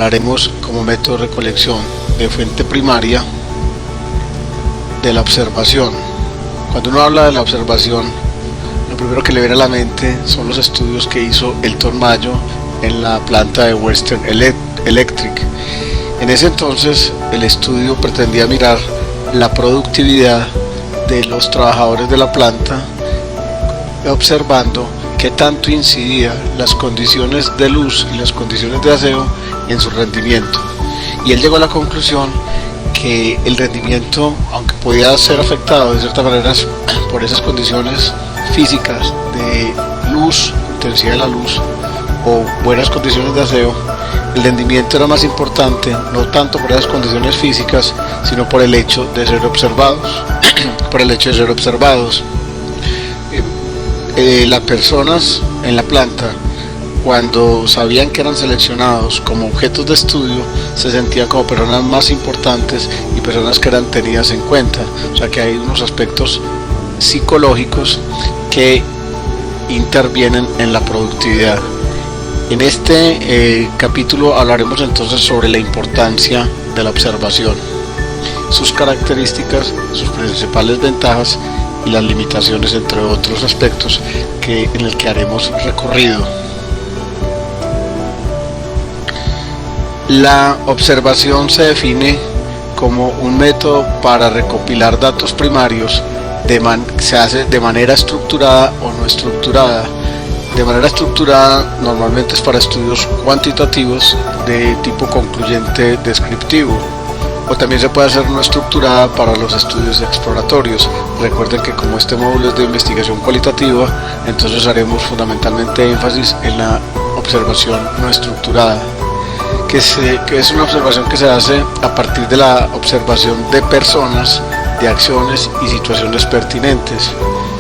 hablaremos como método de recolección de fuente primaria de la observación. Cuando uno habla de la observación, lo primero que le viene a la mente son los estudios que hizo Elton Mayo en la planta de Western Electric. En ese entonces el estudio pretendía mirar la productividad de los trabajadores de la planta, observando qué tanto incidía las condiciones de luz y las condiciones de aseo en su rendimiento. Y él llegó a la conclusión que el rendimiento, aunque podía ser afectado de ciertas maneras por esas condiciones físicas de luz, intensidad de la luz o buenas condiciones de aseo, el rendimiento era más importante, no tanto por esas condiciones físicas, sino por el hecho de ser observados. Las personas en la planta, cuando sabían que eran seleccionados como objetos de estudio, se sentían como personas más importantes y personas que eran tenidas en cuenta. O sea que hay unos aspectos psicológicos que intervienen en la productividad. En este capítulo hablaremos entonces sobre la importancia de la observación, sus características, sus principales ventajas y las limitaciones, entre otros aspectos en el que haremos recorrido. La observación se define como un método para recopilar datos primarios, se hace de manera estructurada o no estructurada. De manera estructurada normalmente es para estudios cuantitativos de tipo concluyente descriptivo, o también se puede hacer no estructurada para los estudios exploratorios. Recuerden que como este módulo es de investigación cualitativa, entonces haremos fundamentalmente énfasis en la observación no estructurada, que es una observación que se hace a partir de la observación de personas, de acciones y situaciones pertinentes.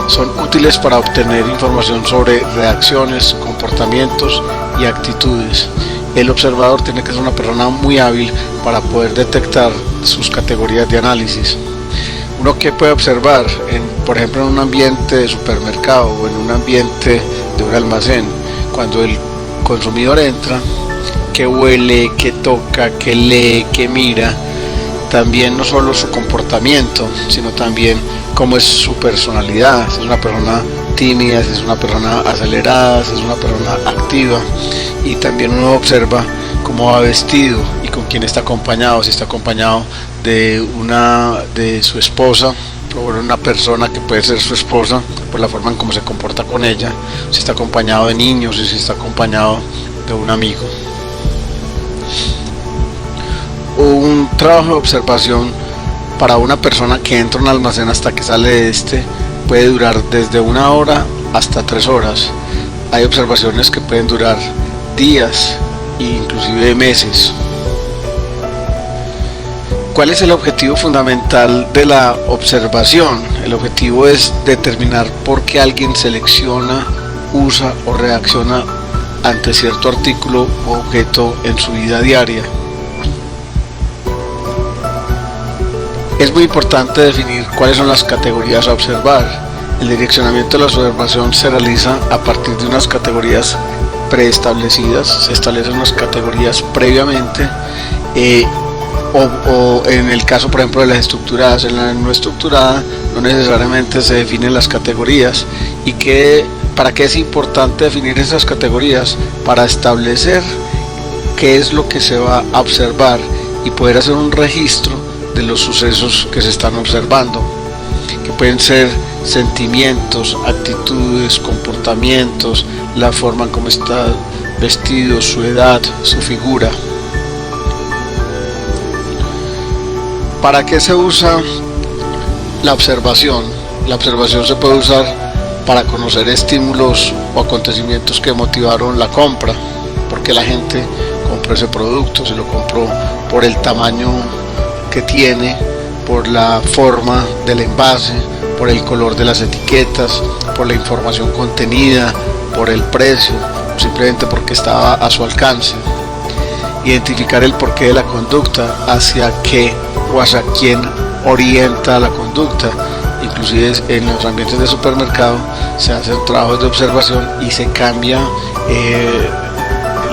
Son útiles para obtener información sobre reacciones, comportamientos y actitudes. El observador tiene que ser una persona muy hábil para poder detectar sus categorías de análisis. Uno que puede observar, por ejemplo, en un ambiente de supermercado o en un ambiente de un almacén, cuando el consumidor entra, que huele, que toca, que lee, que mira, también no solo su comportamiento, sino también cómo es su personalidad, si es una persona tímida, si es una persona acelerada, si es una persona activa, y también uno observa cómo va vestido y con quién está acompañado, si está acompañado de su esposa o una persona que puede ser su esposa por la forma en cómo se comporta con ella, si está acompañado de niños y si está acompañado de un amigo. Un trabajo de observación para una persona que entra a un almacén hasta que sale de este puede durar desde 1 hora hasta 3 horas. Hay observaciones que pueden durar días e inclusive meses. ¿Cuál es el objetivo fundamental de la observación? El objetivo es determinar por qué alguien selecciona, usa o reacciona ante cierto artículo o objeto en su vida diaria. Es muy importante definir cuáles son las categorías a observar. El direccionamiento de la observación se realiza a partir de unas categorías preestablecidas, se establecen unas categorías previamente, o en el caso, por ejemplo, de las estructuradas. En la no estructurada no necesariamente se definen las categorías. ¿Y para qué es importante definir esas categorías? Para establecer qué es lo que se va a observar y poder hacer un registro de los sucesos que se están observando, que pueden ser sentimientos, actitudes, comportamientos, la forma en cómo está vestido, su edad, su figura. ¿Para qué se usa la observación? La observación se puede usar para conocer estímulos o acontecimientos que motivaron la compra, porque la gente compró ese producto, se lo compró por el tamaño que tiene, por la forma del envase, por el color de las etiquetas, por la información contenida, por el precio, o simplemente porque estaba a su alcance. Identificar el porqué de la conducta, hacia qué o hacia quién orienta la conducta. Inclusive en los ambientes de supermercado se hacen trabajos de observación y se cambia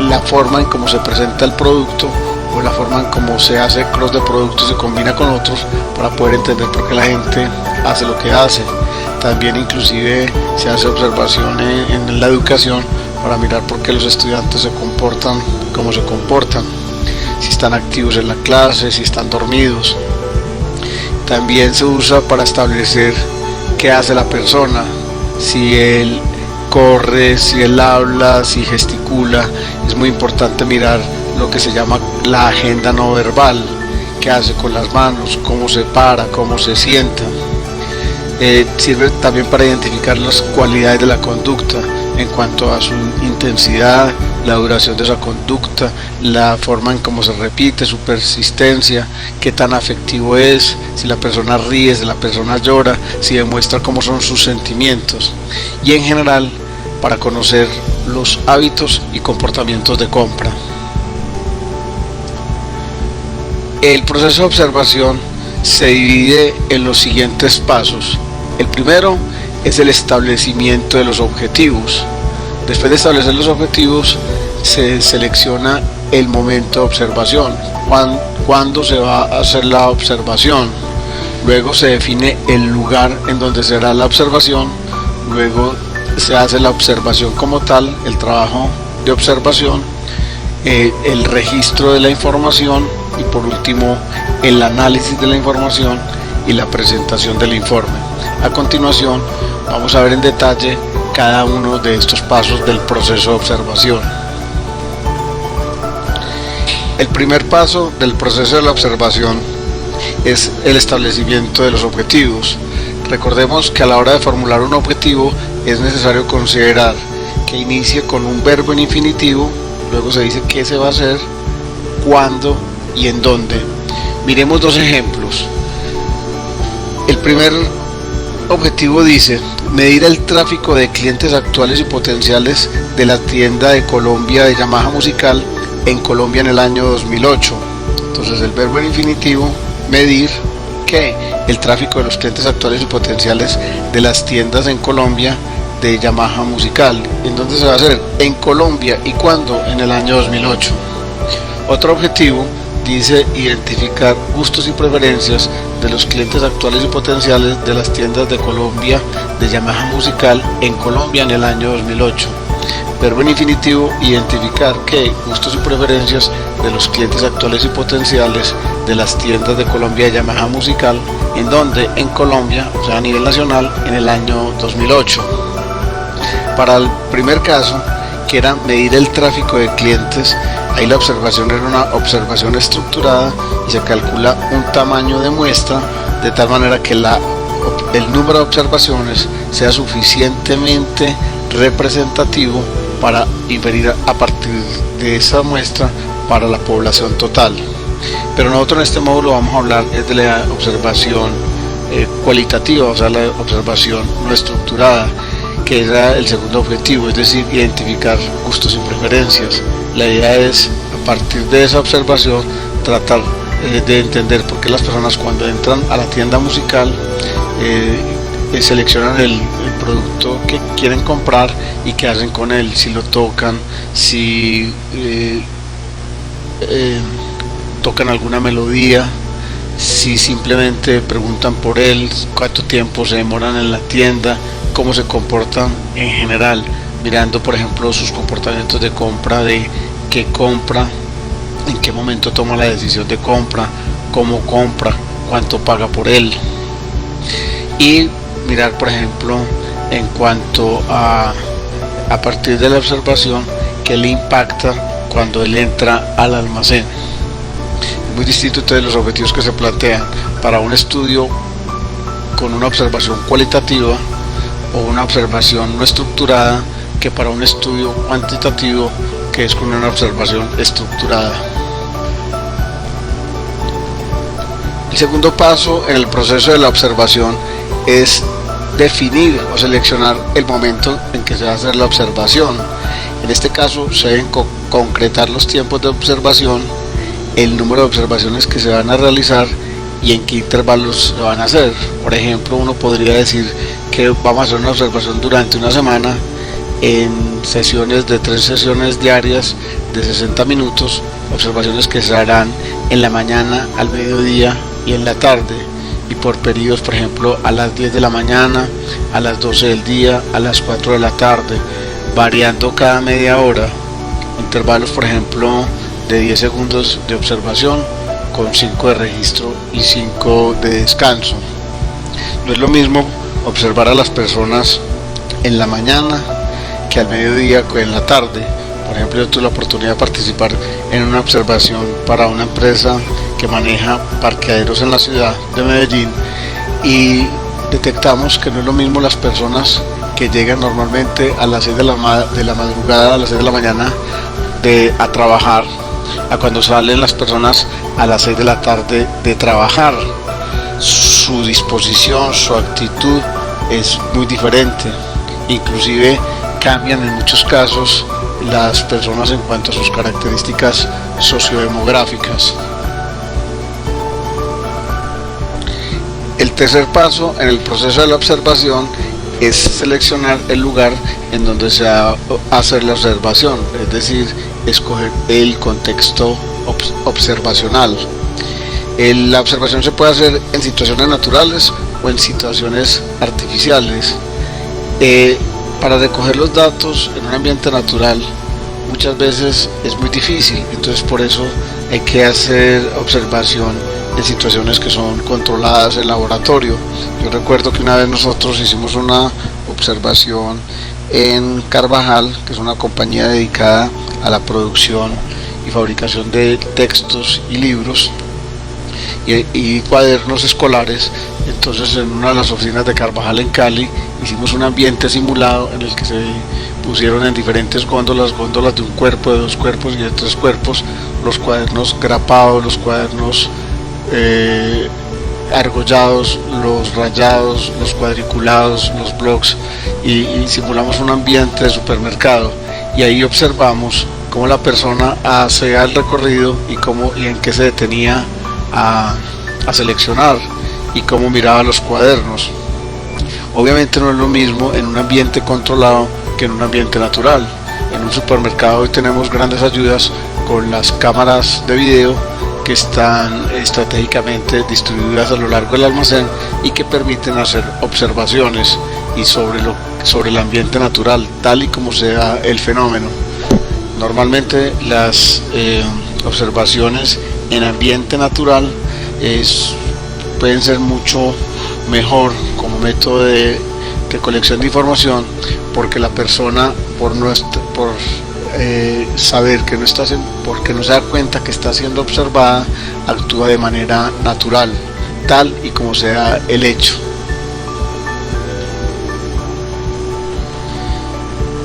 la forma en cómo se presenta el producto o la forma en cómo se hace cross de productos, se combina con otros para poder entender por qué la gente hace lo que hace. También inclusive se hace observación en la educación para mirar por qué los estudiantes se comportan como se comportan, si están activos en la clase, si están dormidos. También se usa para establecer qué hace la persona, si él corre, si él habla, si gesticula. Es muy importante mirar lo que se llama la agenda no verbal, qué hace con las manos, cómo se para, cómo se sienta. Sirve también para identificar las cualidades de la conducta en cuanto a su intensidad, la duración de esa conducta, la forma en cómo se repite, su persistencia, qué tan afectivo es, si la persona ríe, si la persona llora, si demuestra cómo son sus sentimientos, y en general para conocer los hábitos y comportamientos de compra. El proceso de observación se divide en los siguientes pasos. El primero es el establecimiento de los objetivos. Después de establecer los objetivos, se selecciona el momento de observación, cuándo se va a hacer la observación. Luego se define el lugar en donde será la observación. Luego se hace la observación como tal, el trabajo de observación, el registro de la información y por último el análisis de la información y la presentación del informe. A continuación vamos a ver en detalle cada uno de estos pasos del proceso de observación. El primer paso del proceso de la observación es el establecimiento de los objetivos. Recordemos que a la hora de formular un objetivo es necesario considerar que inicie con un verbo en infinitivo, luego se dice qué se va a hacer, cuándo y en dónde. Miremos dos ejemplos. El primer objetivo dice medir el tráfico de clientes actuales y potenciales de la tienda de Colombia de Yamaha Musical en Colombia en el año 2008. Entonces el verbo en infinitivo, medir, ¿qué? El tráfico de los clientes actuales y potenciales de las tiendas en Colombia de Yamaha Musical. Entonces se va a hacer en Colombia, ¿y cuándo? En el año 2008. Otro objetivo dice identificar gustos y preferencias de los clientes actuales y potenciales de las tiendas de Colombia de Yamaha Musical en Colombia en el año 2008. Verbo en infinitivo, identificar qué gustos y preferencias de los clientes actuales y potenciales de las tiendas de Colombia de Yamaha Musical, en donde en Colombia, o sea a nivel nacional, en el año 2008. Para el primer caso, que era medir el tráfico de clientes, ahí la observación era una observación estructurada y se calcula un tamaño de muestra de tal manera que el número de observaciones sea suficientemente representativo para inferir a partir de esa muestra para la población total. Pero nosotros en este módulo vamos a hablar de la observación cualitativa, o sea la observación no estructurada, que era el segundo objetivo, es decir, identificar gustos y preferencias. La idea es, a partir de esa observación, tratar de entender por qué las personas cuando entran a la tienda musical seleccionan el producto que quieren comprar y qué hacen con él, si lo tocan, si tocan alguna melodía, si simplemente preguntan por él, cuánto tiempo se demoran en la tienda, cómo se comportan en general, mirando por ejemplo sus comportamientos de compra, de qué compra, en qué momento toma la decisión de compra, cómo compra, cuánto paga por él, y mirar por ejemplo en cuanto a partir de la observación qué le impacta cuando él entra al almacén. Es muy distinto entonces los objetivos que se plantean para un estudio con una observación cualitativa o una observación no estructurada que para un estudio cuantitativo que es con una observación estructurada. El segundo paso en el proceso de la observación es definir o seleccionar el momento en que se va a hacer la observación. En este caso se deben concretar los tiempos de observación, el número de observaciones que se van a realizar y en qué intervalos se van a hacer. Por ejemplo, uno podría decir que vamos a hacer una observación durante una semana en sesiones de 3 sesiones diarias de 60 minutos, observaciones que se harán en la mañana, al mediodía y en la tarde, y por periodos, por ejemplo, a las 10 de la mañana, a las 12 del día, a las 4 de la tarde, variando cada media hora, intervalos, por ejemplo, de 10 segundos de observación con 5 de registro y 5 de descanso. No es lo mismo observar a las personas en la mañana que al mediodía o en la tarde. Por ejemplo, yo tuve la oportunidad de participar en una observación para una empresa que maneja parqueaderos en la ciudad de Medellín, y detectamos que no es lo mismo las personas que llegan normalmente a las 6 de la madrugada, a las 6 de la mañana a trabajar, a cuando salen las personas a las 6 de la tarde de trabajar. Su disposición, su actitud es muy diferente, inclusive cambian en muchos casos las personas en cuanto a sus características sociodemográficas. El tercer paso en el proceso de la observación es seleccionar el lugar en donde se va a hacer la observación, es decir, escoger el contexto observacional. La observación se puede hacer en situaciones naturales o en situaciones artificiales. Para recoger los datos en un ambiente natural muchas veces es muy difícil, entonces por eso hay que hacer observación en situaciones que son controladas en laboratorio. Yo recuerdo que una vez nosotros hicimos una observación en Carvajal, que es una compañía dedicada a la producción y fabricación de textos y libros y cuadernos escolares. Entonces, en una de las oficinas de Carvajal en Cali hicimos un ambiente simulado en el que se pusieron en diferentes góndolas de un cuerpo, de 2 cuerpos y de 3 cuerpos, los cuadernos grapados, los cuadernos argollados, los rayados, los cuadriculados, los blogs, y simulamos un ambiente de supermercado, y ahí observamos cómo la persona hacía el recorrido y en qué se detenía a seleccionar y cómo miraba los cuadernos. Obviamente no es lo mismo en un ambiente controlado que en un ambiente natural. En un supermercado hoy tenemos grandes ayudas con las cámaras de video que están estratégicamente distribuidas a lo largo del almacén y que permiten hacer observaciones y sobre el ambiente natural, tal y como sea el fenómeno. Normalmente las observaciones en ambiente natural pueden ser mucho mejor como método de colección de información, porque la persona saber que no está porque no se da cuenta que está siendo observada, actúa de manera natural, tal y como sea el hecho.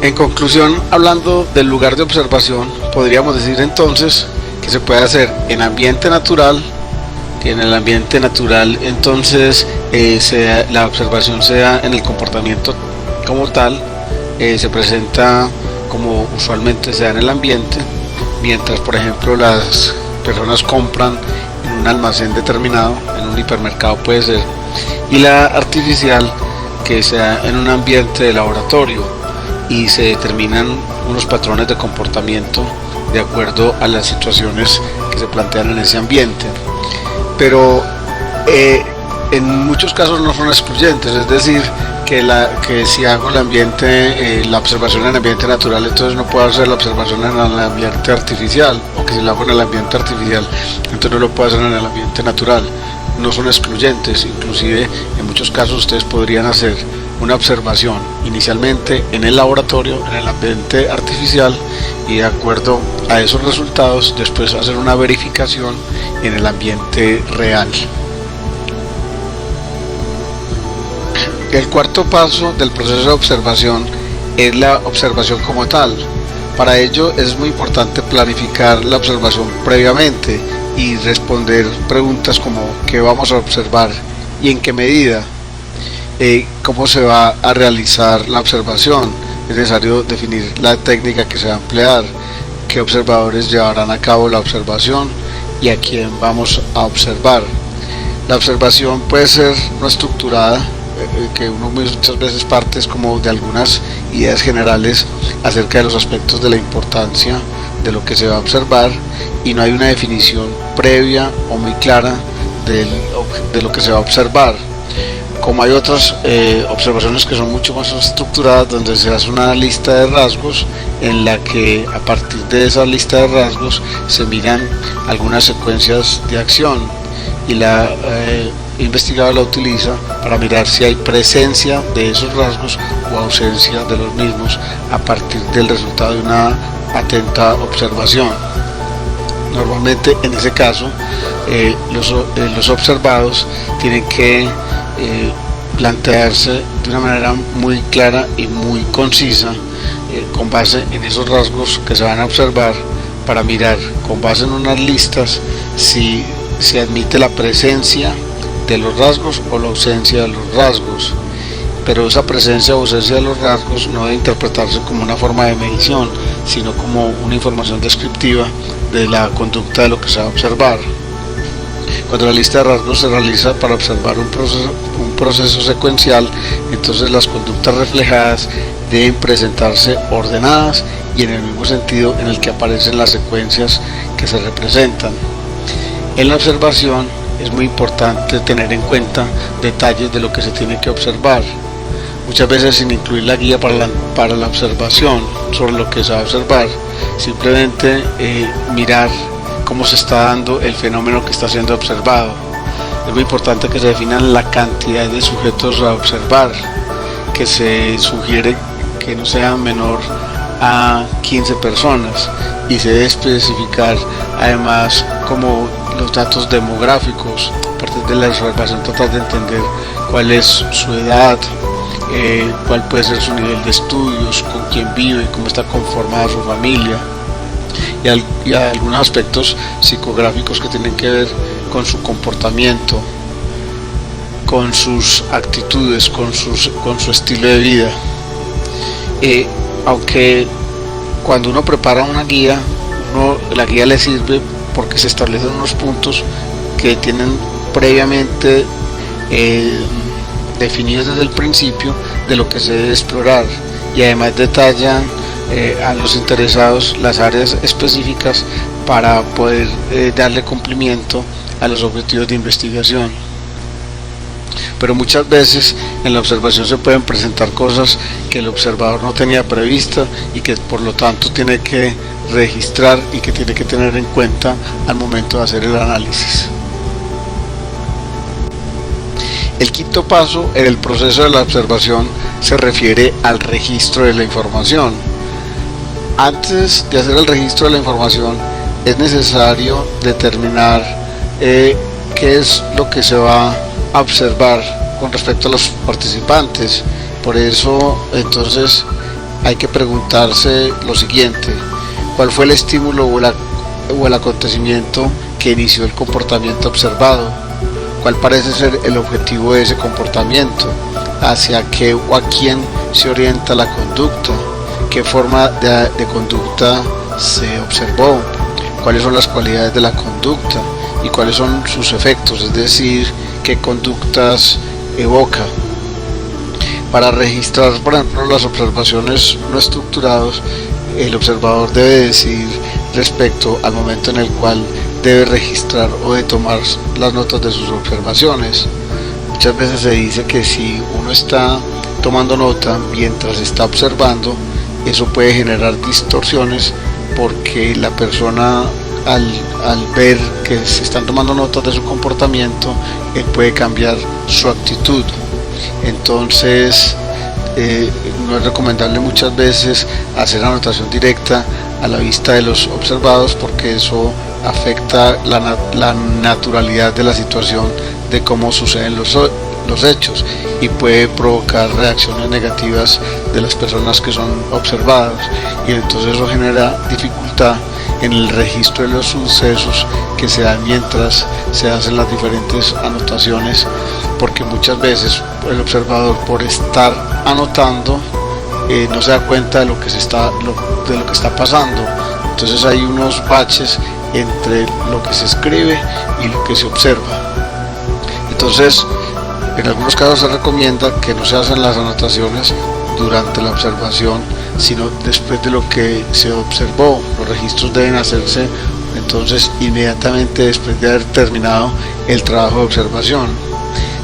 En conclusión, hablando del lugar de observación, podríamos decir entonces que se puede hacer en ambiente natural, que en el ambiente natural entonces la observación sea en el comportamiento como tal, se presenta como usualmente se da en el ambiente, mientras por ejemplo las personas compran en un almacén determinado, en un hipermercado puede ser, y la artificial que se da en un ambiente de laboratorio y se determinan unos patrones de comportamiento de acuerdo a las situaciones que se plantean en ese ambiente. Pero en muchos casos no son excluyentes, es decir, que si hago la observación en el ambiente natural, entonces no puedo hacer la observación en el ambiente artificial, o que si la hago en el ambiente artificial, entonces no lo puedo hacer en el ambiente natural. No son excluyentes, inclusive en muchos casos ustedes podrían hacer una observación inicialmente en el laboratorio, en el ambiente artificial, y de acuerdo a esos resultados después hacer una verificación en el ambiente real. El cuarto paso del proceso de observación es la observación como tal. Para ello es muy importante planificar la observación previamente y responder preguntas como ¿qué vamos a observar y en qué medida? ¿Cómo se va a realizar la observación? Es necesario definir la técnica que se va a emplear, qué observadores llevarán a cabo la observación y a quién vamos a observar. La observación puede ser no estructurada, que uno muchas veces parte es como de algunas ideas generales acerca de los aspectos de la importancia de lo que se va a observar, y no hay una definición previa o muy clara de lo que se va a observar. Como hay otras observaciones que son mucho más estructuradas, donde se hace una lista de rasgos en la que a partir de esa lista de rasgos se miran algunas secuencias de acción, y la investigador la utiliza para mirar si hay presencia de esos rasgos o ausencia de los mismos a partir del resultado de una atenta observación. Normalmente en ese caso los observados tienen que plantearse de una manera muy clara y muy concisa, con base en esos rasgos que se van a observar, para mirar con base en unas listas si se admite la presencia de los rasgos o la ausencia de los rasgos. Pero esa presencia o ausencia de los rasgos no debe interpretarse como una forma de medición, sino como una información descriptiva de la conducta de lo que se va a observar. Cuando la lista de rasgos se realiza para observar un proceso secuencial, entonces las conductas reflejadas deben presentarse ordenadas y en el mismo sentido en el que aparecen las secuencias que se representan. En la observación es muy importante tener en cuenta detalles de lo que se tiene que observar, muchas veces sin incluir la guía para la observación sobre lo que se va a observar, simplemente mirar cómo se está dando el fenómeno que está siendo observado. Es muy importante que se definan la cantidad de sujetos a observar, que se sugiere que no sea menor a 15 personas, y se debe especificar además como los datos demográficos. A partir de la observación tratar de entender cuál es su edad, cuál puede ser su nivel de estudios, con quién vive, cómo está conformada su familia, y algunos aspectos psicográficos que tienen que ver con su comportamiento, con sus actitudes, con su estilo de vida. Aunque cuando uno prepara una guía, la guía le sirve porque se establecen unos puntos que tienen previamente definidos desde el principio de lo que se debe explorar, y además detallan a los interesados las áreas específicas para poder darle cumplimiento a los objetivos de investigación. Pero muchas veces en la observación se pueden presentar cosas que el observador no tenía prevista y que por lo tanto tiene que registrar y que tiene que tener en cuenta al momento de hacer el análisis. El quinto paso en el proceso de la observación se refiere al registro de la información. Antes de hacer el registro de la información es necesario determinar qué es lo que se va a observar con respecto a los participantes. Por eso entonces hay que preguntarse lo siguiente: ¿cuál fue el estímulo o el acontecimiento que inició el comportamiento observado? ¿Cuál parece ser el objetivo de ese comportamiento? ¿Hacia qué o a quién se orienta la conducta? ¿Qué forma de conducta se observó? ¿Cuáles son las cualidades de la conducta? ¿Y cuáles son sus efectos? Es decir, ¿qué conductas evoca? Para registrar, por ejemplo, las observaciones no estructuradas, el observador debe decidir respecto al momento en el cual debe registrar o de tomar las notas de sus observaciones. Muchas veces se dice que si uno está tomando nota mientras está observando, eso puede generar distorsiones, porque la persona al ver que se están tomando notas de su comportamiento, él puede cambiar su actitud. Entonces no es recomendable muchas veces hacer anotación directa a la vista de los observados, porque eso afecta la naturalidad de la situación, de cómo suceden los hechos, y puede provocar reacciones negativas de las personas que son observadas, y entonces eso genera dificultad en el registro de los sucesos que se dan mientras se hacen las diferentes anotaciones, porque muchas veces el observador, por estar anotando, no se da cuenta de lo que está pasando. Entonces hay unos baches entre lo que se escribe y lo que se observa. Entonces En algunos casos se recomienda que no se hacen las anotaciones durante la observación, sino después de lo que se observó. Los registros deben hacerse entonces inmediatamente después de haber terminado el trabajo de observación.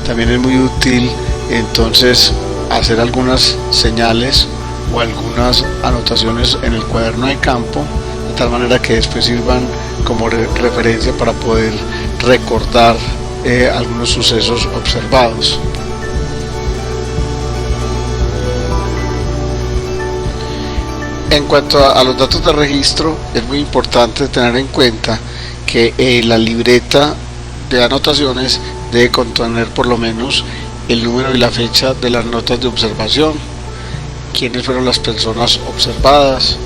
También es muy útil entonces hacer algunas señales o algunas anotaciones en el cuaderno de campo, de tal manera que después sirvan como referencia para poder recordar algunos sucesos observados. En cuanto a los datos de registro, es muy importante tener en cuenta que la libreta de anotaciones debe contener por lo menos el número y la fecha de las notas de observación, quiénes fueron las personas observadas,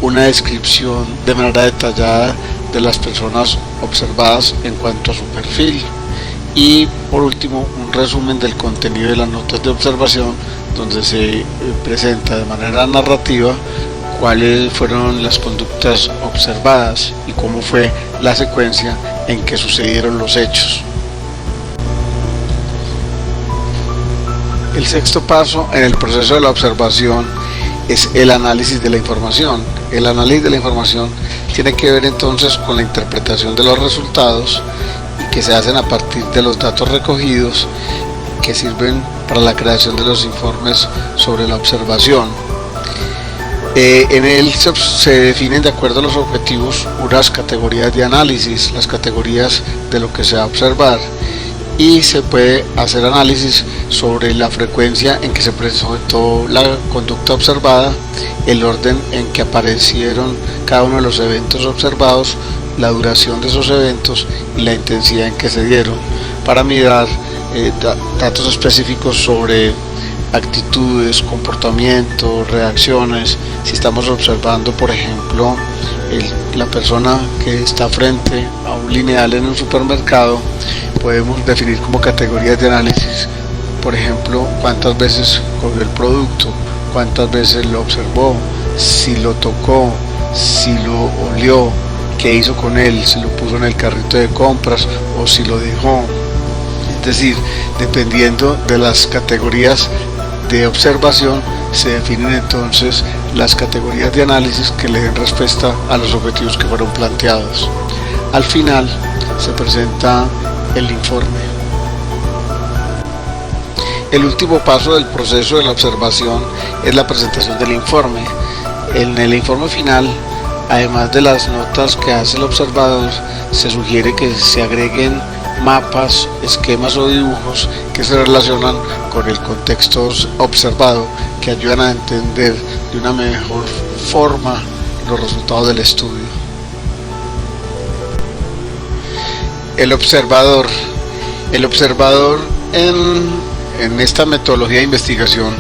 una descripción de manera detallada de las personas observadas en cuanto a su perfil y por último un resumen del contenido de las notas de observación, donde se presenta de manera narrativa cuáles fueron las conductas observadas y cómo fue la secuencia en que sucedieron los hechos. El sexto paso en el proceso de la observación es el análisis de la información. El análisis de la información tiene que ver entonces con la interpretación de los resultados y que se hacen a partir de los datos recogidos que sirven para la creación de los informes sobre la observación. En él se definen de acuerdo a los objetivos unas categorías de análisis, las categorías de lo que se va a observar, y se puede hacer análisis sobre la frecuencia en que se presentó la conducta observada, el orden en que aparecieron cada uno de los eventos observados, la duración de esos eventos y la intensidad en que se dieron, para mirar datos específicos sobre actitudes, comportamientos, reacciones. Si estamos observando, por ejemplo, la persona que está frente a un lineal en un supermercado, podemos definir como categorías de análisis, por ejemplo, cuántas veces cogió el producto, cuántas veces lo observó, si lo tocó, si lo olió, qué hizo con él, si lo puso en el carrito de compras o si lo dejó. Es decir, dependiendo de las categorías de observación, se definen entonces las categorías de análisis que le den respuesta a los objetivos que fueron planteados. Al final se presenta el informe. El último paso del proceso de la observación es la presentación del informe. En el informe final, además de las notas que hace el observador, se sugiere que se agreguen mapas, esquemas o dibujos que se relacionan con el contexto observado, que ayudan a entender de una mejor forma los resultados del estudio. El observador en esta metodología de investigación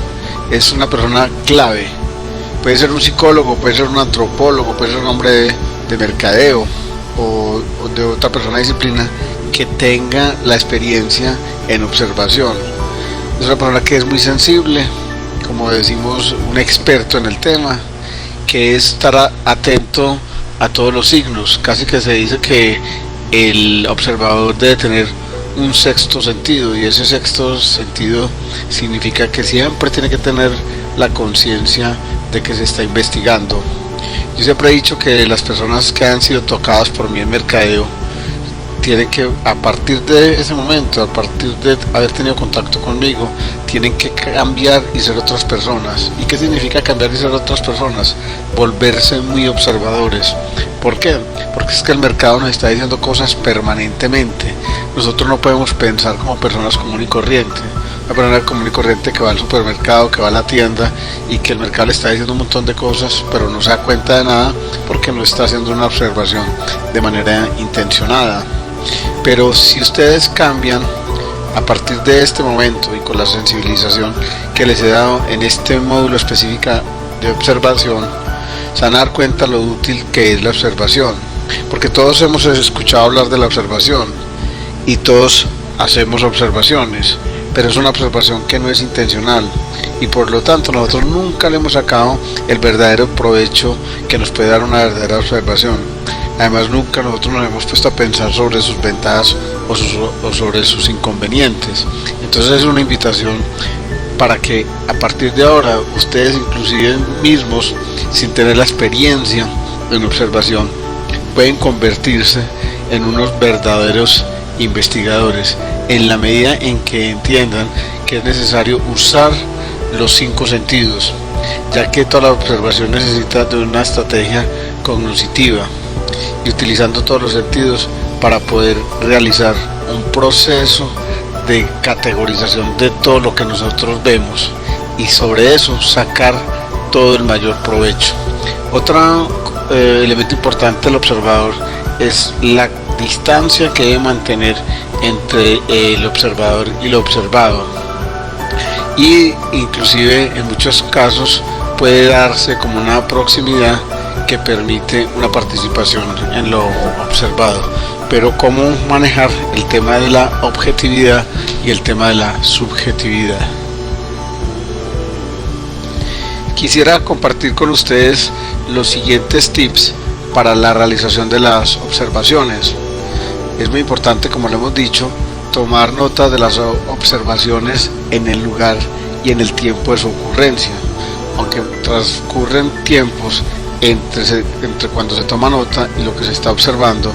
es una persona clave. Puede ser un psicólogo, puede ser un antropólogo, puede ser un hombre de mercadeo o de otra persona de disciplina que tenga la experiencia en observación. Es una persona que es muy sensible, como decimos, un experto en el tema, que estará atento a todos los signos. Casi que se dice que el observador debe tener un sexto sentido, y ese sexto sentido significa que siempre tiene que tener la conciencia de que se está investigando. Yo siempre he dicho que las personas que han sido tocadas por mí en mercadeo tienen que, a partir de ese momento, a partir de haber tenido contacto conmigo, tienen que cambiar y ser otras personas. ¿Y qué significa cambiar y ser otras personas? Volverse muy observadores. ¿Por qué? Porque es que el mercado nos está diciendo cosas permanentemente. Nosotros no podemos pensar como personas común y corriente. Una persona común y corriente que va al supermercado, que va a la tienda y que el mercado le está diciendo un montón de cosas, pero no se da cuenta de nada porque no está haciendo una observación de manera intencionada. Pero si ustedes cambian a partir de este momento y con la sensibilización que les he dado en este módulo específico de observación, se van a dar cuenta lo útil que es la observación, porque todos hemos escuchado hablar de la observación y todos hacemos observaciones, pero es una observación que no es intencional y por lo tanto nosotros nunca le hemos sacado el verdadero provecho que nos puede dar una verdadera observación. Además, nunca nosotros nos hemos puesto a pensar sobre sus ventajas o sobre sus inconvenientes. Entonces es una invitación para que a partir de ahora ustedes inclusive mismos, sin tener la experiencia en observación, pueden convertirse en unos verdaderos investigadores, en la medida en que entiendan que es necesario usar los 5 sentidos, ya que toda la observación necesita de una estrategia cognitiva y utilizando todos los sentidos para poder realizar un proceso de categorización de todo lo que nosotros vemos y sobre eso sacar todo el mayor provecho. Otro elemento importante del observador es la distancia que debe mantener entre el observador y lo observado, y inclusive en muchos casos puede darse como una proximidad que permite una participación en lo observado. Pero cómo manejar el tema de la objetividad y el tema de la subjetividad. Quisiera compartir con ustedes los siguientes tips para la realización de las observaciones. Es muy importante, como lo hemos dicho, tomar nota de las observaciones en el lugar y en el tiempo de su ocurrencia. Aunque transcurren tiempos entre cuando se toma nota y lo que se está observando,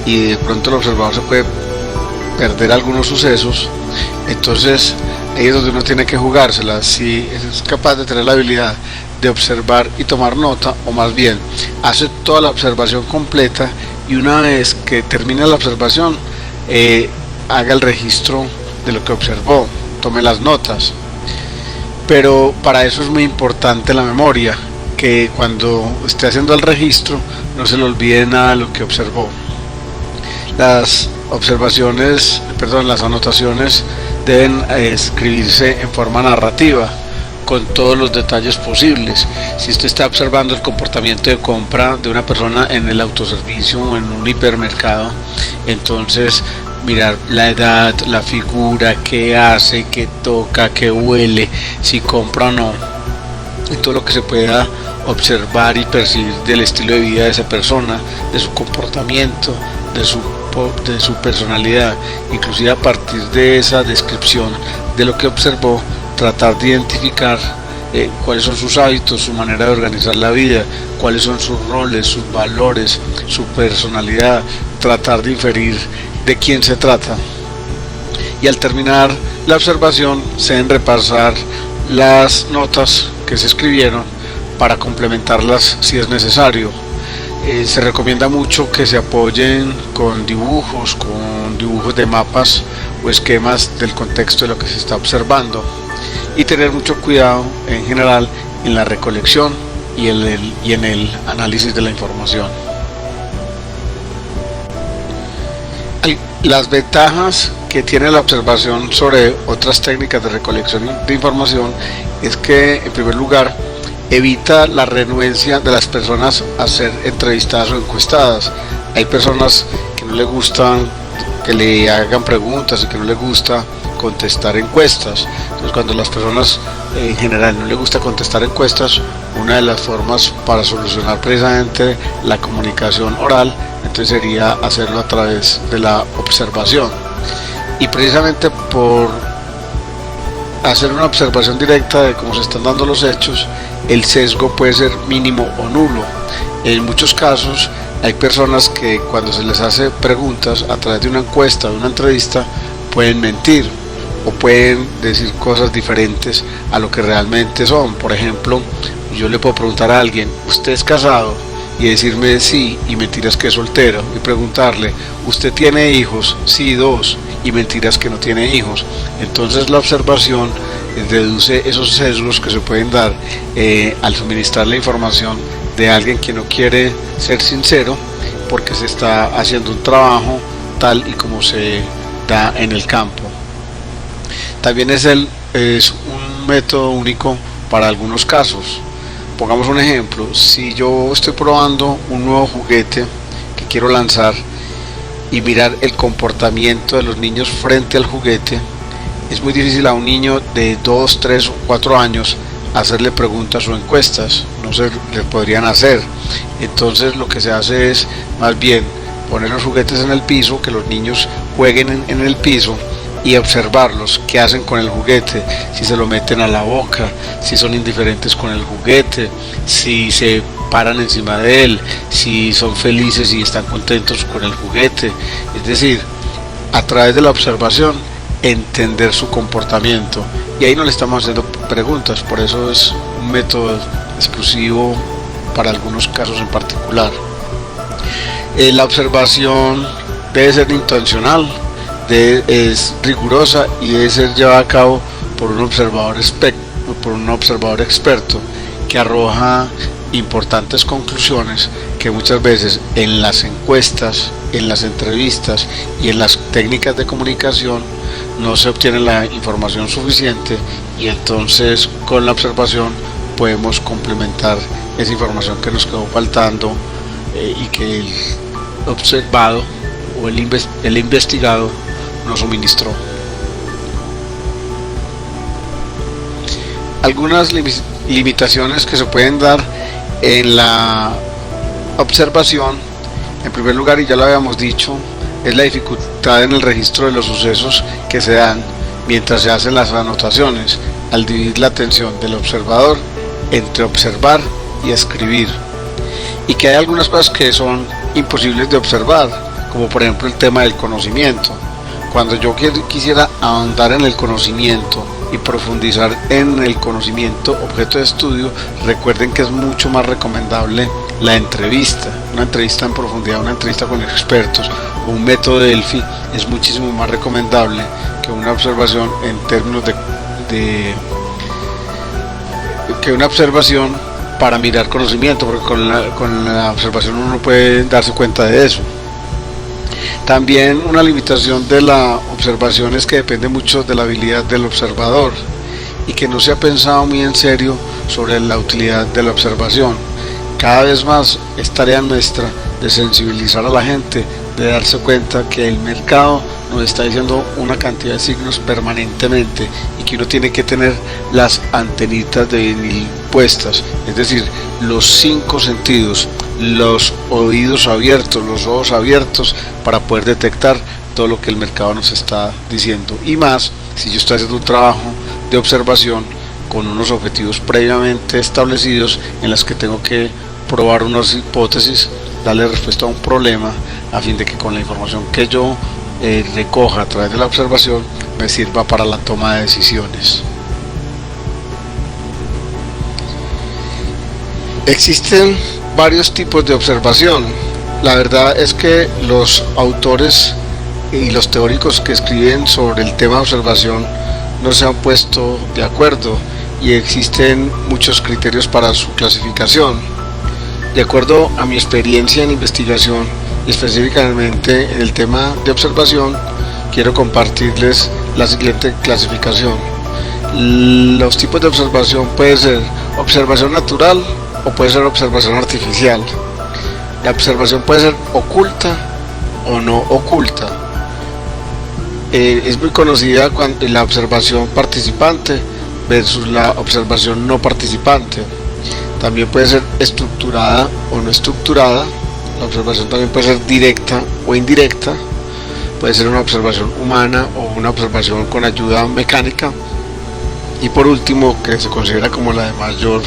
y de pronto el observador se puede perder algunos sucesos, entonces ahí es donde uno tiene que jugársela, si es capaz de tener la habilidad de observar y tomar nota, o más bien hace toda la observación completa y una vez que termine la observación haga el registro de lo que observó, tome las notas. Pero para eso es muy importante la memoria, que cuando esté haciendo el registro no se le olvide nada de lo que observó. Las anotaciones deben escribirse en forma narrativa, con todos los detalles posibles. Si usted está observando el comportamiento de compra de una persona en el autoservicio o en un hipermercado, entonces mirar la edad, la figura, qué hace, qué toca, qué huele, si compra o no, y todo lo que se pueda observar y percibir del estilo de vida de esa persona, de su comportamiento, de su personalidad, inclusive a partir de esa descripción de lo que observó, tratar de identificar cuáles son sus hábitos, su manera de organizar la vida, cuáles son sus roles, sus valores, su personalidad, tratar de inferir de quién se trata. Y al terminar la observación se deben repasar las notas que se escribieron para complementarlas si es necesario. Se recomienda mucho que se apoyen con dibujos de mapas o esquemas del contexto de lo que se está observando, y tener mucho cuidado en general en la recolección y en el análisis de la información. Las ventajas que tiene la observación sobre otras técnicas de recolección de información es que, en primer lugar, evita la renuencia de las personas a ser entrevistadas o encuestadas. Hay personas que no les gustan que le hagan preguntas y que no les gusta contestar encuestas. Entonces, cuando las personas en general no les gusta contestar encuestas, una de las formas para solucionar precisamente la comunicación oral, entonces sería hacerlo a través de la observación. Y precisamente por hacer una observación directa de cómo se están dando los hechos, el sesgo puede ser mínimo o nulo. En muchos casos hay personas que cuando se les hace preguntas a través de una encuesta o de una entrevista pueden mentir o pueden decir cosas diferentes a lo que realmente son. Por ejemplo, yo le puedo preguntar a alguien: ¿usted es casado? Y decirme sí, y mentiras que es soltero, y preguntarle: ¿usted tiene hijos? Sí, 2, y mentiras que no tiene hijos. Entonces la observación reduce esos sesgos que se pueden dar al suministrar la información de alguien que no quiere ser sincero, porque se está haciendo un trabajo tal y como se da en el campo. También es un método único para algunos casos. Pongamos un ejemplo: si yo estoy probando un nuevo juguete que quiero lanzar y mirar el comportamiento de los niños frente al juguete, es muy difícil a un niño de 2, 3 o 4 años hacerle preguntas o encuestas, no se le podrían hacer. Entonces lo que se hace es más bien poner los juguetes en el piso, que los niños jueguen en el piso y observarlos, qué hacen con el juguete, si se lo meten a la boca, si son indiferentes con el juguete, si se paran encima de él, si son felices y están contentos con el juguete. Es decir, a través de la observación entender su comportamiento, y ahí no le estamos haciendo preguntas, por eso es un método exclusivo para algunos casos en particular. La observación debe ser intencional, es rigurosa y debe ser llevada a cabo por un observador experto que arroja importantes conclusiones que muchas veces en las encuestas, en las entrevistas y en las técnicas de comunicación no se obtiene la información suficiente, y entonces con la observación podemos complementar esa información que nos quedó faltando y que el observado o el investigado nos suministró. Algunas limitaciones que se pueden dar en la observación, en primer lugar, y ya lo habíamos dicho, es la dificultad en el registro de los sucesos que se dan mientras se hacen las anotaciones, al dividir la atención del observador entre observar y escribir, y que hay algunas cosas que son imposibles de observar, como por ejemplo el tema del conocimiento. Cuando yo quisiera ahondar en el conocimiento y profundizar en el conocimiento objeto de estudio, recuerden que es mucho más recomendable la entrevista, una entrevista en profundidad, una entrevista con expertos, o un método de Delphi es muchísimo más recomendable que una observación en términos que una observación para mirar conocimiento, porque con la observación uno puede darse cuenta de eso. También una limitación de la observación es que depende mucho de la habilidad del observador y que no se ha pensado muy en serio sobre la utilidad de la observación. Cada vez más es tarea nuestra de sensibilizar a la gente, de darse cuenta que el mercado nos está diciendo una cantidad de signos permanentemente y que uno tiene que tener las antenitas de vinil puestas, es decir, los 5 sentidos, los oídos abiertos, los ojos abiertos, para poder detectar todo lo que el mercado nos está diciendo, y más si yo estoy haciendo un trabajo de observación con unos objetivos previamente establecidos, en las que tengo que probar unas hipótesis, darle respuesta a un problema, a fin de que con la información que yo recoja a través de la observación me sirva para la toma de decisiones. Existen varios tipos de observación. La verdad es que los autores y los teóricos que escriben sobre el tema de observación no se han puesto de acuerdo, y existen muchos criterios para su clasificación. De acuerdo a mi experiencia en investigación, y específicamente en el tema de observación, quiero compartirles la siguiente clasificación. Los tipos de observación pueden ser observación natural o puede ser observación artificial. La observación puede ser oculta o no oculta. Es muy conocida cuando la observación participante versus la observación no participante. También puede ser estructurada o no estructurada. La observación también puede ser directa o indirecta. Puede ser una observación humana o una observación con ayuda mecánica. Y por último, que se considera como la de mayor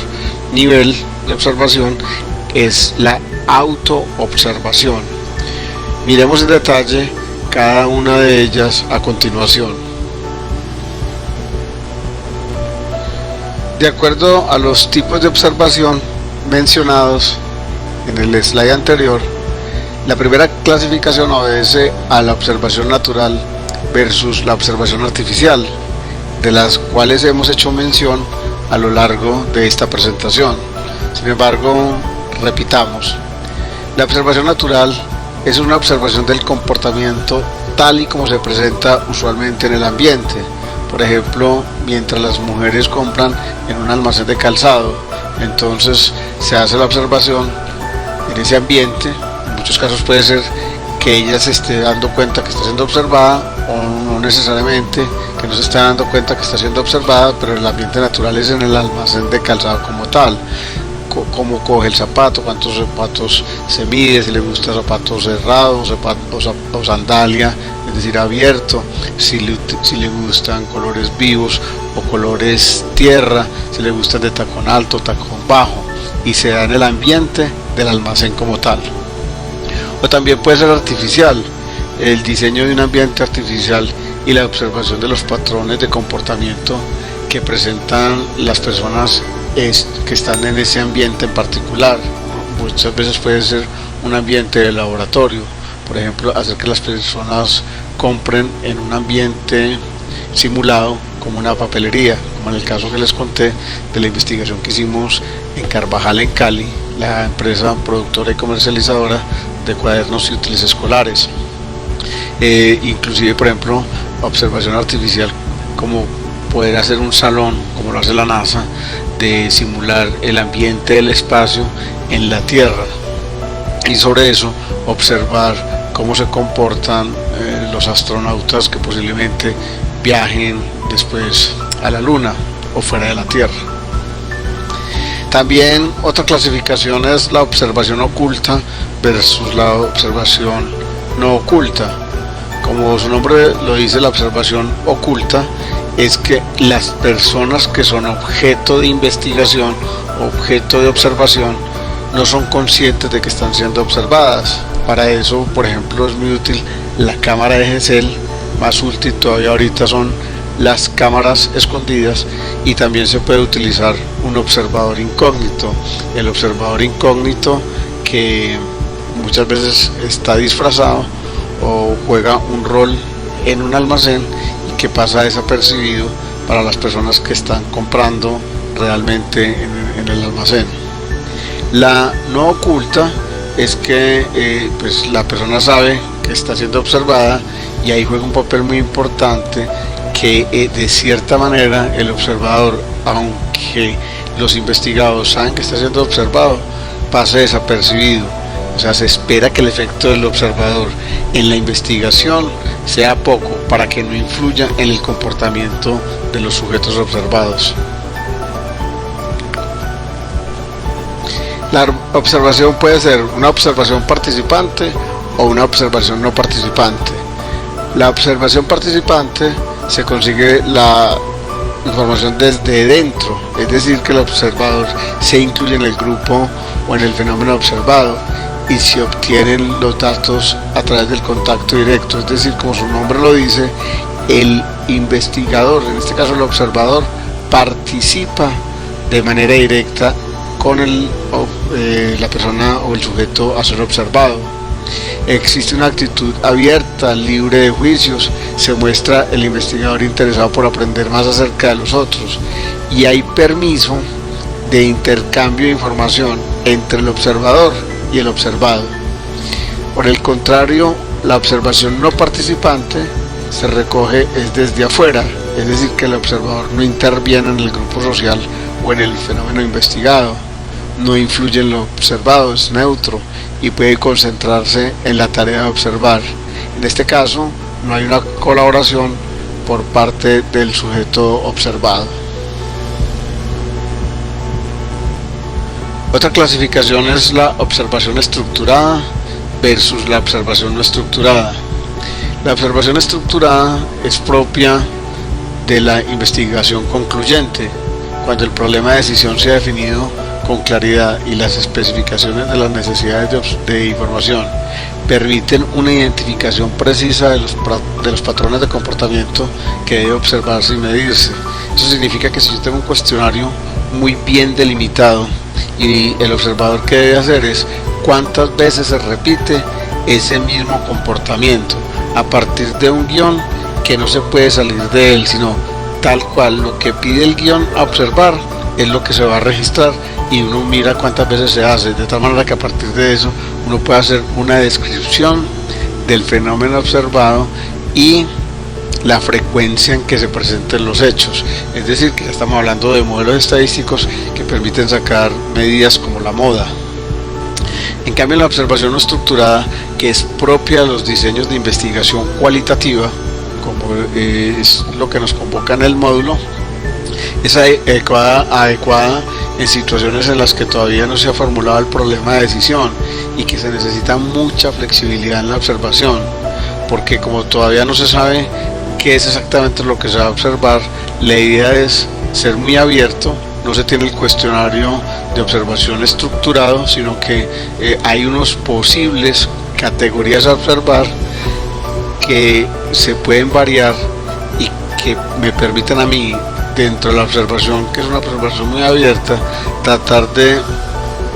nivel de observación, es la autoobservación. Miremos en detalle cada una de ellas a continuación. De acuerdo a los tipos de observación mencionados en el slide anterior, la primera clasificación obedece a la observación natural versus la observación artificial, de las cuales hemos hecho mención a lo largo de esta presentación. Sin embargo, repitamos, la observación natural es una observación del comportamiento tal y como se presenta usualmente en el ambiente. Por ejemplo, mientras las mujeres compran en un almacén de calzado, entonces se hace la observación en ese ambiente. En muchos casos puede ser que ella se esté dando cuenta que está siendo observada, o no necesariamente que no se está dando cuenta que está siendo observada, pero el ambiente natural es en el almacén de calzado como tal. Cómo coge el zapato, cuántos zapatos se mide, si le gusta zapatos cerrados o sandalia, es decir, abierto, si le gustan colores vivos o colores tierra, si le gustan de tacón alto, tacón bajo, y se da en el ambiente del almacén como tal. O también puede ser artificial, el diseño de un ambiente artificial y la observación de los patrones de comportamiento que presentan las personas que están en ese ambiente en particular. Muchas veces puede ser un ambiente de laboratorio, por ejemplo, hacer que las personas compren en un ambiente simulado como una papelería, como en el caso que les conté de la investigación que hicimos en Carvajal, en Cali, la empresa productora y comercializadora de cuadernos y útiles escolares. Inclusive, por ejemplo, observación artificial, como poder hacer un salón, como lo hace la NASA, de simular el ambiente del espacio en la Tierra, y sobre eso observar cómo se comportan los astronautas que posiblemente viajen después a la Luna o fuera de la Tierra. También otra clasificación es la observación oculta versus la observación no oculta. Como su nombre lo dice, la observación oculta es que las personas que son objeto de investigación, objeto de observación, no son conscientes de que están siendo observadas. Para eso, por ejemplo, es muy útil la cámara de Gesell. Más útil todavía ahorita son las cámaras escondidas, y también se puede utilizar un observador incógnito. El observador incógnito, que muchas veces está disfrazado o juega un rol en un almacén y que pasa desapercibido para las personas que están comprando realmente en el almacén. La no oculta es que pues la persona sabe que está siendo observada, y ahí juega un papel muy importante que de cierta manera el observador, aunque los investigados saben que está siendo observado, pase desapercibido. O sea, se espera que el efecto del observador en la investigación sea poco, para que no influya en el comportamiento de los sujetos observados. La observación puede ser una observación participante o una observación no participante. La observación participante se consigue la información desde dentro, es decir, que el observador se incluye en el grupo o en el fenómeno observado, y se obtienen los datos a través del contacto directo, es decir, como su nombre lo dice, el investigador, en este caso el observador, participa de manera directa con la persona o el sujeto a ser observado. Existe una actitud abierta, libre de juicios, se muestra el investigador interesado por aprender más acerca de los otros, y hay permiso de intercambio de información entre el observador y el observado. Por el contrario, la observación no participante se recoge desde afuera, es decir, que el observador no interviene en el grupo social o en el fenómeno investigado, no influye en lo observado, es neutro y puede concentrarse en la tarea de observar. En este caso, no hay una colaboración por parte del sujeto observado. Otra clasificación es la observación estructurada versus la observación no estructurada. La observación estructurada es propia de la investigación concluyente, cuando el problema de decisión se ha definido con claridad y las especificaciones de las necesidades de información permiten una identificación precisa de los patrones de comportamiento que debe observarse y medirse. Eso significa que si yo tengo un cuestionario muy bien delimitado, y el observador que debe hacer es cuántas veces se repite ese mismo comportamiento a partir de un guión que no se puede salir de él, sino tal cual lo que pide el guión a observar es lo que se va a registrar, y uno mira cuántas veces se hace, de tal manera que a partir de eso uno puede hacer una descripción del fenómeno observado y la frecuencia en que se presenten los hechos. Es decir, que ya estamos hablando de modelos estadísticos que permiten sacar medidas como la moda. En cambio, la observación no estructurada, que es propia de los diseños de investigación cualitativa, como es lo que nos convoca en el módulo, es adecuada en situaciones en las que todavía no se ha formulado el problema de decisión y que se necesita mucha flexibilidad en la observación, porque como todavía no se sabe qué es exactamente lo que se va a observar, la idea es ser muy abierto. No se tiene el cuestionario de observación estructurado, sino que hay unos posibles categorías a observar que se pueden variar y que me permiten a mí, dentro de la observación, que es una observación muy abierta, tratar de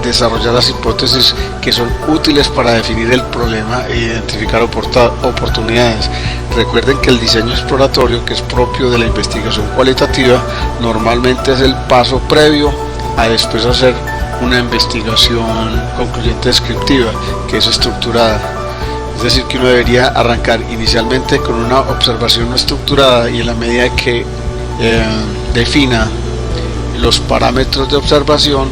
desarrollar las hipótesis que son útiles para definir el problema e identificar oportunidades. Recuerden que el diseño exploratorio, que es propio de la investigación cualitativa, normalmente es el paso previo a después hacer una investigación concluyente descriptiva, que es estructurada. Es decir, que uno debería arrancar inicialmente con una observación no estructurada, y en la medida que defina los parámetros de observación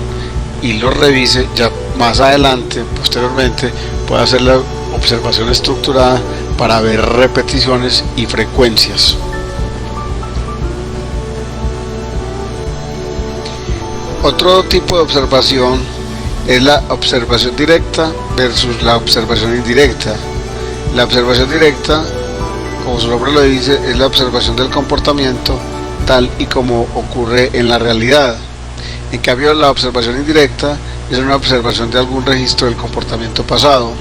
y los revise, ya más adelante, posteriormente, puede hacer la observación estructurada para ver repeticiones y frecuencias. Otro tipo de observación es la observación directa versus la observación indirecta. La observación directa, como su nombre lo dice, es la observación del comportamiento tal y como ocurre en la realidad. En cambio, la observación indirecta es una observación de algún registro del comportamiento pasado.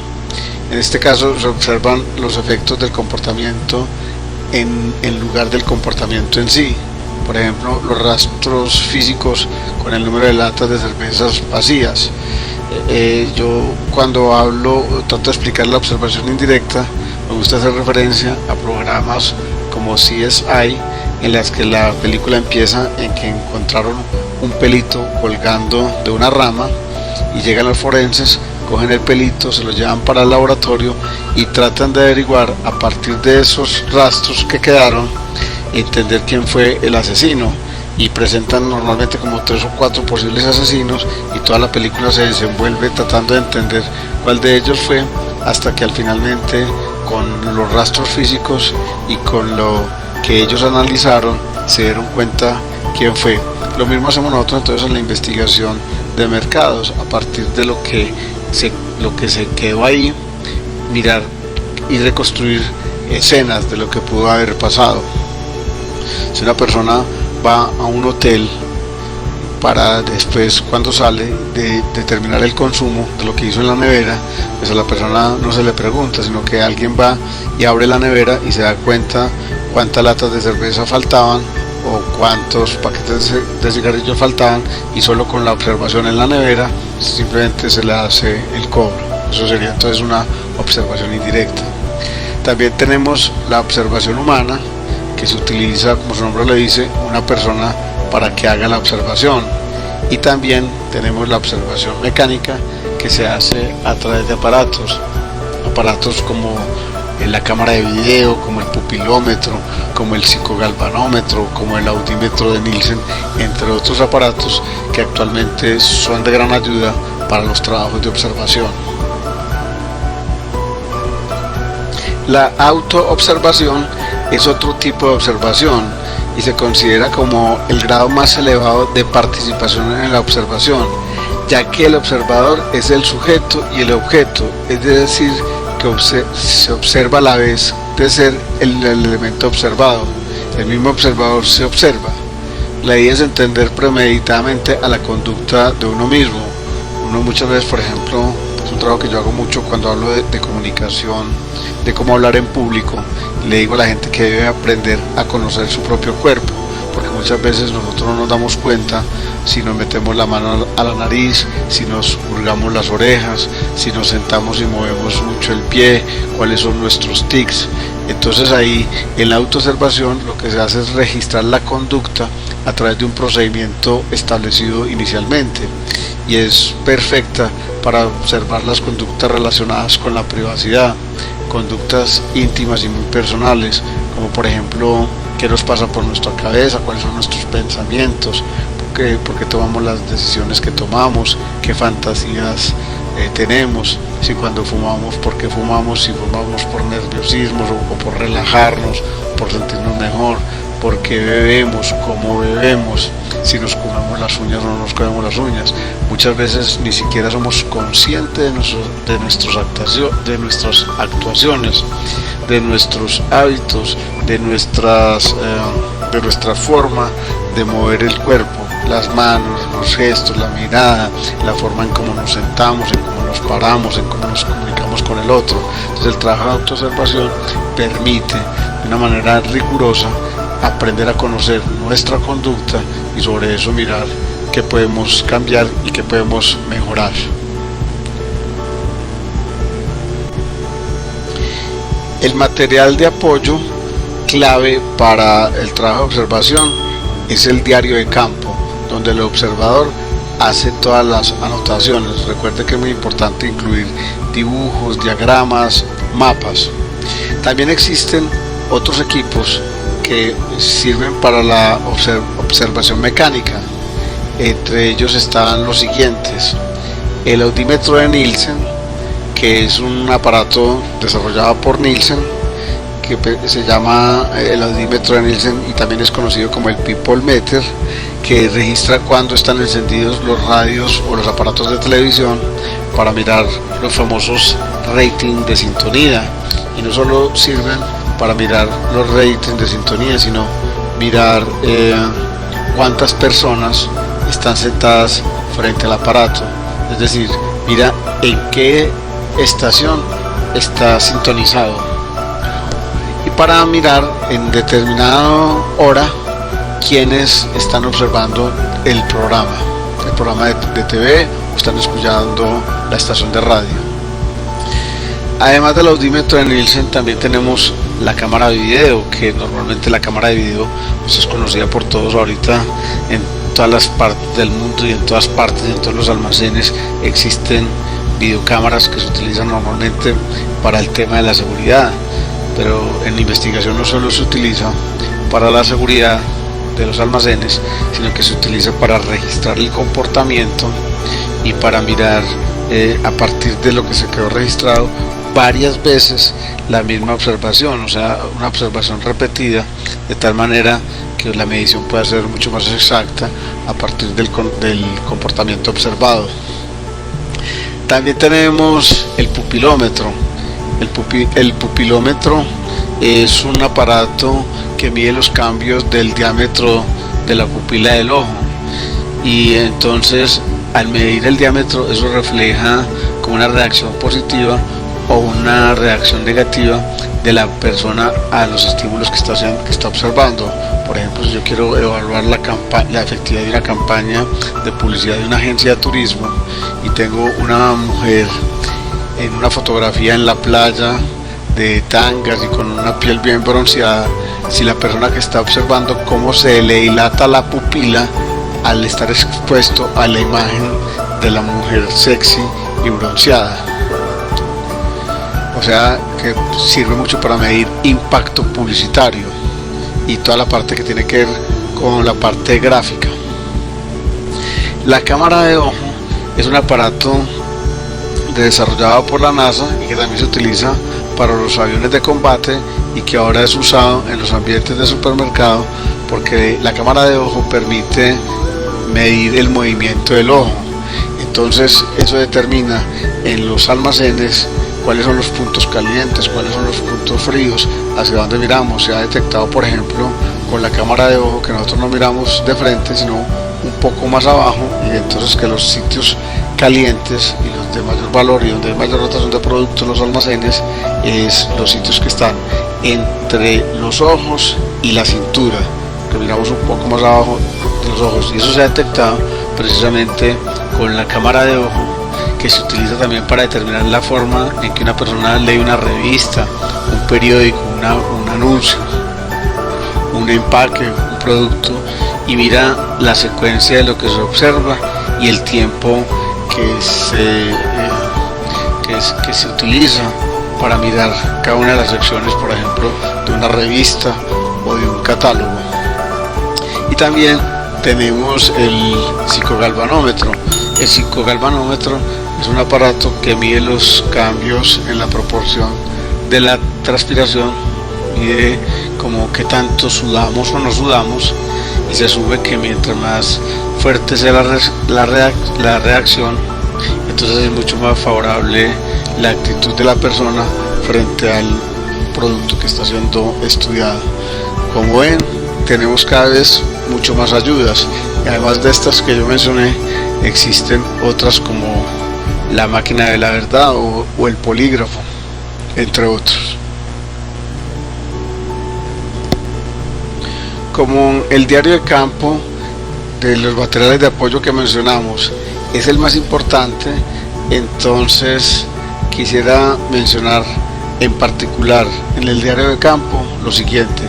En este caso se observan los efectos del comportamiento en lugar del comportamiento en sí. Por ejemplo, los rastros físicos con el número de latas de cervezas vacías. Yo cuando trato de explicar la observación indirecta, me gusta hacer referencia a programas como CSI, en las que la película empieza en que encontraron un pelito colgando de una rama y llegan los forenses, cogen el pelito, se lo llevan para el laboratorio y tratan de averiguar a partir de esos rastros que quedaron, entender quién fue el asesino, y presentan normalmente como 3 o 4 posibles asesinos, y toda la película se desenvuelve tratando de entender cuál de ellos fue, hasta que al finalmente, con los rastros físicos y con lo que ellos analizaron, se dieron cuenta quién fue. Lo mismo hacemos nosotros entonces en la investigación de mercados, a partir de lo que se quedó ahí, mirar y reconstruir escenas de lo que pudo haber pasado. Si una persona va a un hotel para después, cuando sale, de terminar el consumo de lo que hizo en la nevera, pues a la persona no se le pregunta, sino que alguien va y abre la nevera y se da cuenta cuántas latas de cerveza faltaban o cuántos paquetes de cigarrillos faltaban, y solo con la observación en la nevera simplemente se le hace el cobro. Eso sería entonces una observación indirecta. También tenemos la observación humana, que se utiliza, como su nombre le dice, una persona para que haga la observación. Y también tenemos la observación mecánica, que se hace a través de aparatos como la cámara de video, como el pupilómetro, como el psicogalvanómetro, como el audímetro de Nielsen, entre otros aparatos que actualmente son de gran ayuda para los trabajos de observación. La autoobservación es otro tipo de observación y se considera como el grado más elevado de participación en la observación, ya que el observador es el sujeto y el objeto, es decir, que se observa a la vez de ser el elemento observado. El mismo observador se observa. La idea es entender premeditadamente a la conducta de uno mismo. Uno muchas veces, por ejemplo, es un trabajo que yo hago mucho cuando hablo de comunicación, de cómo hablar en público. Le digo a la gente que debe aprender a conocer su propio cuerpo, porque muchas veces nosotros no nos damos cuenta si nos metemos la mano a la nariz, si nos hurgamos las orejas, si nos sentamos y movemos mucho el pie, cuáles son nuestros tics. Entonces ahí en la autoobservación lo que se hace es registrar la conducta a través de un procedimiento establecido inicialmente, y es perfecta para observar las conductas relacionadas con la privacidad, conductas íntimas y muy personales, como por ejemplo qué nos pasa por nuestra cabeza, cuáles son nuestros pensamientos, por qué tomamos las decisiones que tomamos, qué fantasías tenemos, si cuando fumamos, por qué fumamos, si fumamos por nerviosismo o por relajarnos, por sentirnos mejor, por qué bebemos, cómo bebemos, si nos comemos las uñas o no nos comemos las uñas. Muchas veces ni siquiera somos conscientes de nuestras actuaciones, de nuestros hábitos, de nuestra forma de mover el cuerpo, las manos, los gestos, la mirada, la forma en cómo nos sentamos, en cómo nos paramos, en cómo nos comunicamos con el otro. Entonces el trabajo de autoobservación permite de una manera rigurosa aprender a conocer nuestra conducta y sobre eso mirar qué podemos cambiar y qué podemos mejorar. El material de apoyo clave para el trabajo de observación es el diario de campo, donde el observador hace todas las anotaciones. Recuerde que es muy importante incluir dibujos, diagramas, mapas. También existen otros equipos que sirven para la observación mecánica. Entre ellos están los siguientes: el audímetro de Nielsen, que es un aparato desarrollado por Nielsen, que se llama el audímetro de Nielsen y también es conocido como el People Meter, que registra cuando están encendidos los radios o los aparatos de televisión para mirar los famosos ratings de sintonía. Y no solo sirven para mirar los ratings de sintonía, sino mirar cuántas personas están sentadas frente al aparato, es decir, mira en qué estación está sintonizado, y para mirar en determinada hora quienes están observando el programa de TV o están escuchando la estación de radio. Además del audímetro de Nielsen, también tenemos la cámara de video, que normalmente la cámara de video pues es conocida por todos ahorita. En todas las partes del mundo y en todas partes, en todos los almacenes existen videocámaras que se utilizan normalmente para el tema de la seguridad, pero en la investigación no solo se utiliza para la seguridad de los almacenes, sino que se utiliza para registrar el comportamiento y para mirar a partir de lo que se quedó registrado varias veces la misma observación, o sea, una observación repetida, de tal manera que la medición pueda ser mucho más exacta a partir del comportamiento observado. También tenemos el pupilómetro. El pupilómetro es un aparato que mide los cambios del diámetro de la pupila del ojo, y entonces al medir el diámetro eso refleja como una reacción positiva o una reacción negativa de la persona a los estímulos que está observando. Por ejemplo, si yo quiero evaluar la efectividad de una campaña de publicidad de una agencia de turismo y tengo una mujer en una fotografía en la playa de tangas y con una piel bien bronceada, si la persona que está observando cómo se le dilata la pupila al estar expuesto a la imagen de la mujer sexy y bronceada. O sea que sirve mucho para medir impacto publicitario y toda la parte que tiene que ver con la parte gráfica. La cámara de ojo es un aparato desarrollado por la NASA y que también se utiliza para los aviones de combate y que ahora es usado en los ambientes de supermercado, porque la cámara de ojo permite medir el movimiento del ojo. Entonces eso determina en los almacenes cuáles son los puntos calientes, cuáles son los puntos fríos, hacia dónde miramos. Se ha detectado, por ejemplo, con la cámara de ojo que nosotros no miramos de frente, sino un poco más abajo, y entonces que los sitios calientes y los de mayor valor y donde hay mayor rotación de productos en los almacenes es los sitios que están entre los ojos y la cintura, que miramos un poco más abajo de los ojos, y eso se ha detectado precisamente con la cámara de ojo, que se utiliza también para determinar la forma en que una persona lee una revista, un periódico, un anuncio, un empaque, un producto, y mira la secuencia de lo que se observa y el tiempo que se utiliza para mirar cada una de las secciones, por ejemplo, de una revista o de un catálogo. Y también tenemos el psicogalvanómetro. El psicogalvanómetro Es un aparato que mide los cambios en la proporción de la transpiración, mide como que tanto sudamos o no sudamos, y se sube que mientras más fuerte sea la reacción, entonces es mucho más favorable la actitud de la persona frente al producto que está siendo estudiado. Como ven, tenemos cada vez mucho más ayudas, y además de estas que yo mencioné, existen otras como la máquina de la verdad o el polígrafo, entre otros. Como el diario de campo, de los materiales de apoyo que mencionamos, es el más importante, entonces quisiera mencionar en particular en el diario de campo lo siguiente: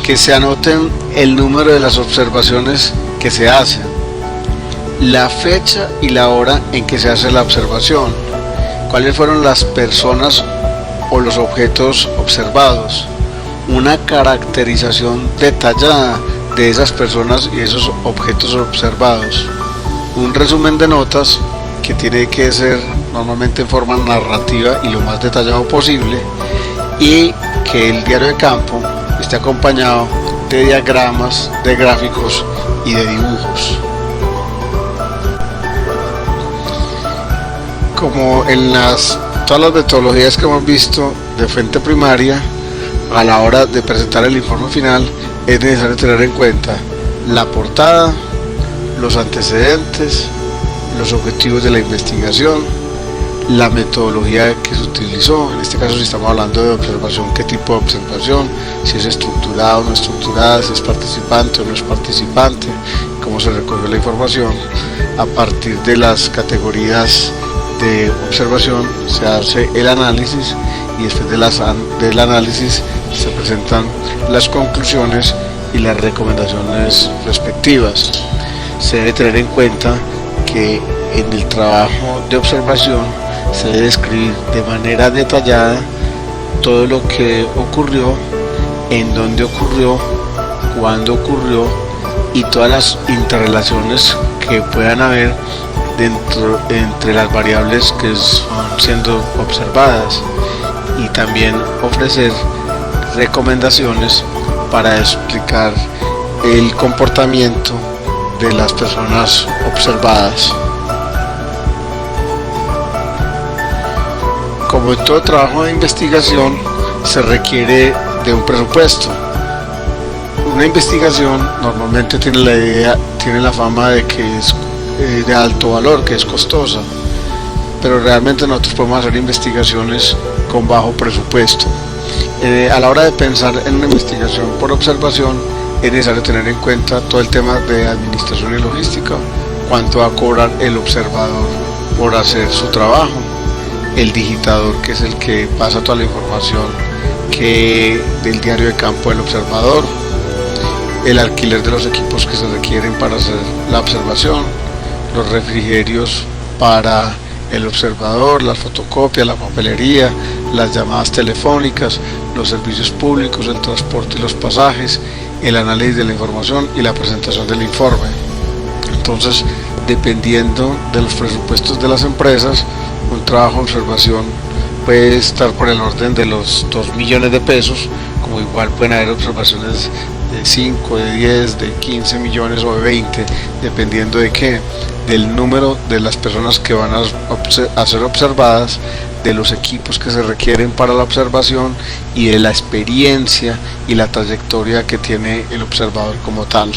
que se anoten el número de las observaciones que se hacen, la fecha y la hora en que se hace la observación, cuáles fueron las personas o los objetos observados, una caracterización detallada de esas personas y esos objetos observados, un resumen de notas que tiene que ser normalmente en forma narrativa y lo más detallado posible, y que el diario de campo esté acompañado de diagramas, de gráficos y de dibujos. Como en todas las metodologías que hemos visto de fuente primaria, a la hora de presentar el informe final es necesario tener en cuenta la portada, los antecedentes, los objetivos de la investigación, la metodología que se utilizó, en este caso si estamos hablando de observación, qué tipo de observación, si es estructurada o no estructurada, si es participante o no es participante, cómo se recogió la información. A partir de las categorías de observación se hace el análisis, y después del análisis se presentan las conclusiones y las recomendaciones respectivas. Se debe tener en cuenta que en el trabajo de observación se debe describir de manera detallada todo lo que ocurrió, en dónde ocurrió, cuándo ocurrió y todas las interrelaciones que puedan haber entre las variables que son siendo observadas, y también ofrecer recomendaciones para explicar el comportamiento de las personas observadas. Como en todo trabajo de investigación, se requiere de un presupuesto. Una investigación normalmente tiene la fama de que es de alto valor, que es costosa, pero realmente nosotros podemos hacer investigaciones con bajo presupuesto. A la hora de pensar en una investigación por observación, es necesario tener en cuenta todo el tema de administración y logística, cuánto va a cobrar el observador por hacer su trabajo, el digitador, que es el que pasa toda la información del diario de campo del observador, el alquiler de los equipos que se requieren para hacer la observación, los refrigerios para el observador, las fotocopias, la papelería, las llamadas telefónicas, los servicios públicos, el transporte y los pasajes, el análisis de la información y la presentación del informe. Entonces, dependiendo de los presupuestos de las empresas, un trabajo de observación puede estar por el orden de los 2 millones de pesos, como igual pueden haber observaciones de 5, de 10, de 15 millones o de 20, dependiendo de qué, del número de las personas que van a ser observadas, de los equipos que se requieren para la observación y de la experiencia y la trayectoria que tiene el observador como tal.